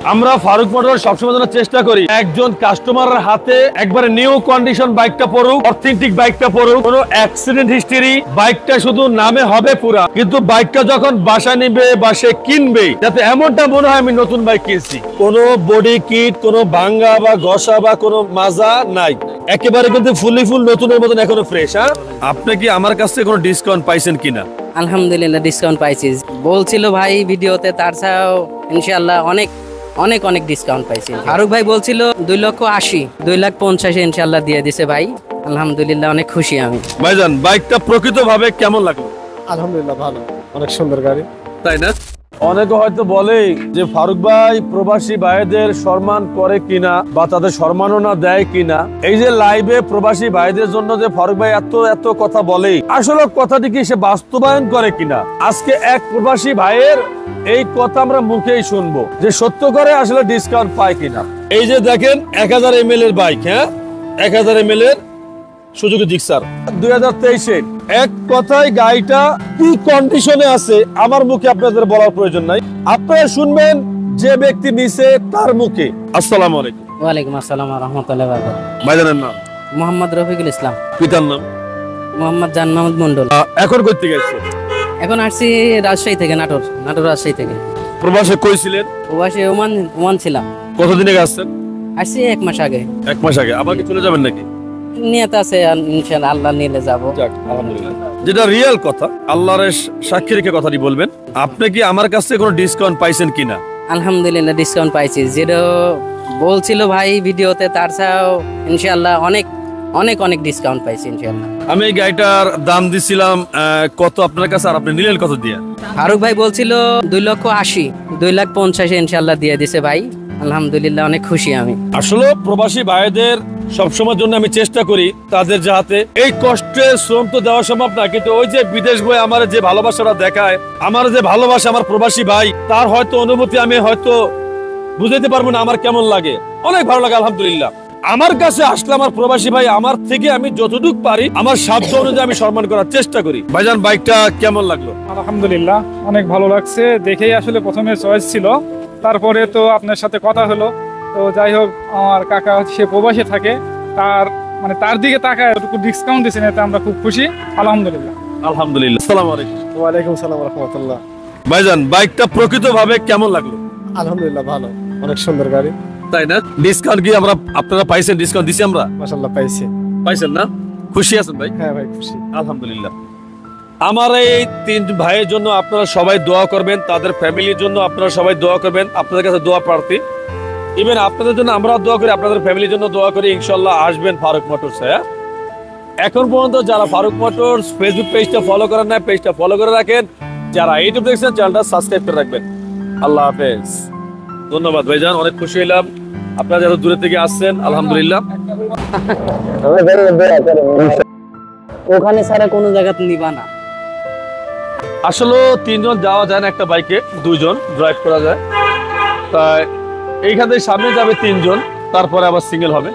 আমরা ফারুক মোটর সবসময় জন্য চেষ্টা করি একজন কাস্টমারের হাতে একবারে নিউ কন্ডিশন বাইকটা পড়ুক, অথেন্টিক বাইকটা পড়ুক, কোনো অ্যাক্সিডেন্ট হিস্টরি, বাইকটা শুধু নামে হবে পুরা, কিন্তু বাইকটা যখন বাসা নিবে বা সে কিনবে যাতে এমনটা মনে হয় আমি নতুন বাইক কিনছি, কোনো বডি কিট, কোনো ভাঙ্গা বা ঘষা বা কোনো মাজা নাই, একেবারে কিন্তু ফুলি ফুল নতুনের মতন এখনো ফ্রেশ। হ্যাঁ, আপনি কি আমার কাছ থেকে কোনো ডিসকাউন্ট পাইছেন কিনা? আলহামদুলিল্লাহ ডিসকাউন্ট পাইছি, বলছিল ভাই ভিডিওতে, তার ছাড়াও ইনশাআল্লাহ অনেক অনেক অনেক ডিসকাউন্ট পাইছি। ফারুক ভাই বলছিল 2,80,000, 2,50,000 ইনশাআল্লাহ দিয়ে দিছে ভাই। আলহামদুলিল্লাহ অনেক খুশি আমি। ভাইজান বাইকটা প্রকৃতভাবে কেমন লাগলো? আলহামদুলিল্লাহ ভালো, অনেক সুন্দর গাড়ি, তাই না? অনেকে হয়তো বলে যে ফারুক ভাই প্রবাসী ভাইদের সম্মান করে কিনা বা তাদের সম্মাননা দেয় কিনা। এই যে লাইভে প্রবাসী ভাইদের জন্য যে ফারুক ভাই এত এত কথা বলে, আসলে কথাটি কি সে বাস্তবায়ন করে কিনা? আজকে এক প্রবাসী ভাইয়ের এই কথা আমরা মুখেই শুনবো যে সত্য করে আসলে ডিসকাউন্ট পায় কিনা। এই যে দেখেন 1000 ml এর বাইক, হ্যাঁ 1000 ml এর সুজুকি জিক্সার 2023 এক কথায় গাড়িটা কি কন্ডিশনে আছে আমার মুখে আপনাদের বলার প্রয়োজন নাই, আপনারা শুনবেন যে ব্যক্তি নিছে তার মুখে। আসসালামু আলাইকুম। ওয়ালাইকুম আসসালাম ওয়া রাহমাতুল্লাহি ওয়া বারাকাতুহু। ভাইজানের নাম? মোহাম্মদ রফিকুল ইসলাম। পিতার নাম? মোহাম্মদ জান মাহমুদ মন্ডল। এখন কই থেকে আসছে? এখন আসছি রাজশাহী থেকে, নাটোর রাজশাহী থেকে। প্রবাসে কই ছিলেন? প্রবাসে ওমান ছিলাম। কতদিন আগে আসছেন? আসছি 1 মাস আগে। 1 মাস আগে। আবার কি চলে যাবেন নাকি? নিয়ত আছে ইনশাআল্লাহ, আল্লাহ নিলে যাব। যাক আলহামদুলিল্লাহ। যেটা রিয়েল কথা, আল্লাহর সাক্ষী রেখে কথাটি বলবেন। আপনি কি আমার কাছ থেকে কোনো ডিসকাউন্ট পাইছেন কিনা? আলহামদুলিল্লাহ ডিসকাউন্ট পাইছি, যেটা বলছিল ভাই ভিডিওতে, তার ছাড়াও ইনশাআল্লাহ অনেক অনেক অনেক ডিসকাউন্ট পাইছি ইনশাআল্লাহ। আমি এই গাড়িটার দাম দিছিলাম কত আপনার কাছে, আর আপনি নিলেন কত দিয়ে? ফারুক ভাই বলছিল 2,80,000, 2,50,000 ইনশাআল্লাহ দিয়ে দিছে ভাই। আলহামদুলিল্লাহ অনেক খুশি আমি। আসলে প্রবাসী ভাইদের সবসময়ের জন্য আমি চেষ্টা করি তাদের যাতে এই কষ্টের শ্রম তো দেওয়া সম্ভব না, কিন্তু ওই যে বিদেশ বই আমার যে ভালোবাসাটা দেখায়, আমার যে ভালোবাসা আমার প্রবাসী ভাই, তার হয়তো অনুভূতি আমি হয়তো বুঝাইতে পারবো না আমার কেমন লাগে। অনেক ভালো লাগে আলহামদুলিল্লাহ। আমার কাছে আসলে আমার প্রবাসী ভাই আমার থেকে আমি যতটুকু পারি আমার সাধ্য অনুযায়ী আমি সম্মান করার চেষ্টা করি। ভাইজান বাইকটা কেমন লাগলো? আলহামদুলিল্লাহ অনেক ভালো লাগছে। দেখেই আসলে প্রথমে চয়েস ছিল, তারপরে তো আপনার সাথে কথা হলো, তো যাই হোক আমার কাকা সে প্রবাসে থাকে, তার দিকে তাকায় এতটুকু ডিসকাউন্ট দিয়েছেন, এতে আমরা খুব খুশি। আলহামদুলিল্লাহ। আলহামদুলিল্লাহ। আসসালামু আলাইকুম। ওয়ালাইকুম আসসালাম ওয়া রাহমাতুল্লাহ। ভাইজান বাইকটা প্রকৃতভাবে কেমন লাগলো? আলহামদুলিল্লাহ ভালো, অনেক সুন্দর গাড়ি, তাই না? ডিসকাউন্ট কি আপনারা পাইছেন? ডিসকাউন্ট দিছি আমরা মাশাআল্লাহ পাইছি। পাইছেন না? খুশি আছেন ভাই? হ্যাঁ ভাই খুশি আলহামদুলিল্লাহ। আমার এই 3 ভাইয়ের জন্য আপনারা সবাই দোয়া করবেন, তাদের ফ্যামিলির জন্য আপনারা সবাই দোয়া করবেন। আপনাদের কাছে দোয়া প্রার্থী, ইভেন আপনাদের জন্য আমরা দোয়া করি, আপনাদের ফ্যামিলির জন্য দোয়া করি। ইনশাআল্লাহ আসবেন ফারুক মোটরস। হ্যাঁ, এখন পর্যন্ত যারা ফারুক মোটরস ফেসবুক পেজটা ফলো করেন না, পেজটা ফলো করে রাখেন। যারা ইউটিউব দেখছেন চ্যানেলটা সাবস্ক্রাইব করে রাখবেন। আল্লাহ হাফেজ। ধন্যবাদ ভাইজান, অনেক খুশি হলাম আপনারা যত দূরে থেকে আসছেন। আলহামদুলিল্লাহ। ওখানে ছাড়া কোনো জায়গাতে নিবা না। আসলে 3 জন যাওয়া যায় না একটা বাইকে, 2 জন ড্রাইভ করা যায়। তাই এইখান থেকে সামনে যাবে 3 জন, তারপরে আবার সিঙ্গেল হবে।